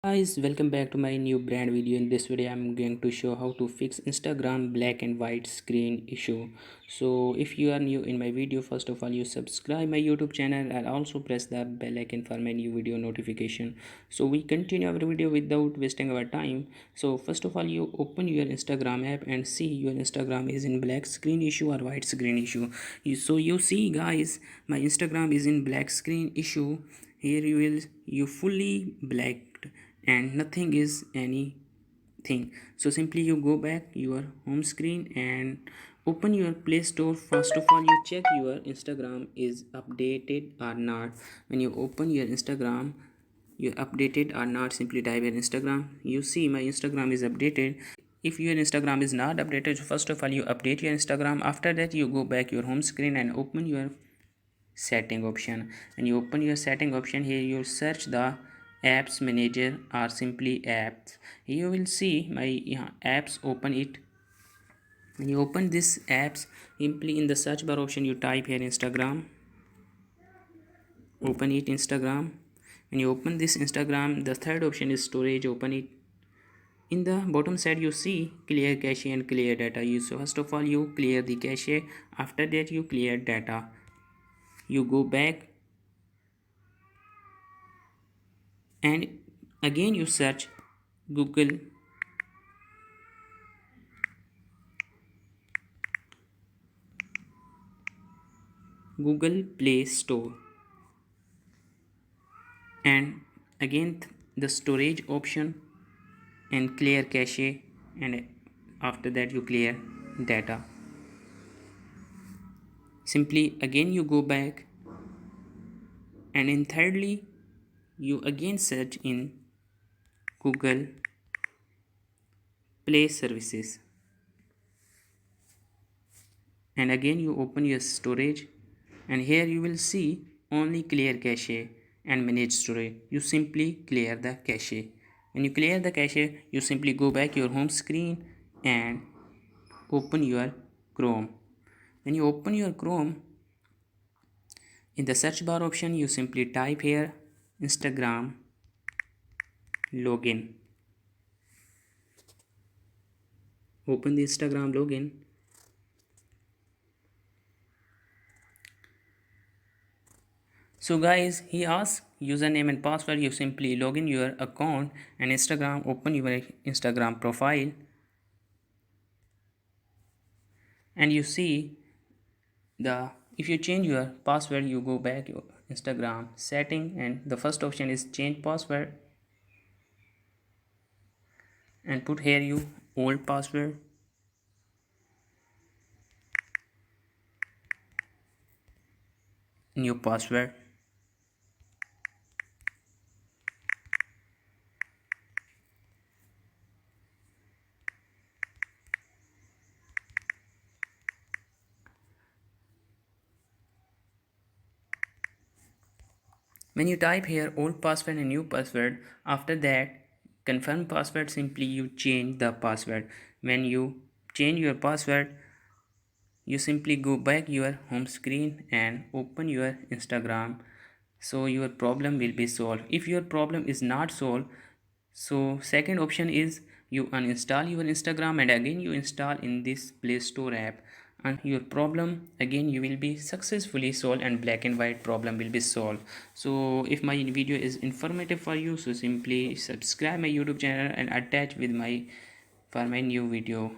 Guys, welcome back to my new brand video. In this video I'm going to show how to fix Instagram black and white screen issue. So if you are new in my video, first of all you subscribe my YouTube channel and also press the bell icon for my new video notification. So we continue our video without wasting our time. So first of all you open your Instagram app and see your Instagram is in black screen issue or white screen issue. You see guys, my Instagram is in black screen issue. Here you fully blacked and nothing is anything. So simply you go back your home screen and open your Play Store. First of all you check your Instagram is updated or not. When you open your Instagram, you updated or not, simply type in Instagram. You see my Instagram is updated. If your Instagram is not updated, first of all you update your Instagram. After that you go back your home screen and open your setting option. And you open your setting option, here you search the apps manager or simply apps. You will see my apps. Open it. When you open this apps, simply in the search bar option you type here Instagram. Open it, Instagram. When you open this Instagram, the third option is storage. Open it. In the bottom side you see clear cache and clear data. So first of all you clear the cache. After that you clear data. You go back and again you search Google Play Store, and again the storage option and clear cache, and after that you clear data. Simply again you go back and in thirdly you again search in Google Play Services, and again you open your storage and here you will see only clear cache and manage storage. You simply clear the cache. When you clear the cache, you simply go back your home screen and open your Chrome. When you open your Chrome, in the search bar option you simply type here Instagram login. Open the Instagram login. So guys, he asks username and password. You simply log in your account and Instagram. Open your Instagram profile and you see the if you change your password, you go back your Instagram setting and the first option is change password and put here you old password. New password. When you type here old password and new password, after that confirm password, simply you change the password. When you change your password, you simply go back your home screen and open your Instagram. So your problem will be solved. If your problem is not solved, so second option is you uninstall your Instagram and again you install in this Play Store app, and your problem again you will be successfully solved and black and white problem will be solved. So if my video is informative for you, so simply subscribe my YouTube channel and attach with my for my new video.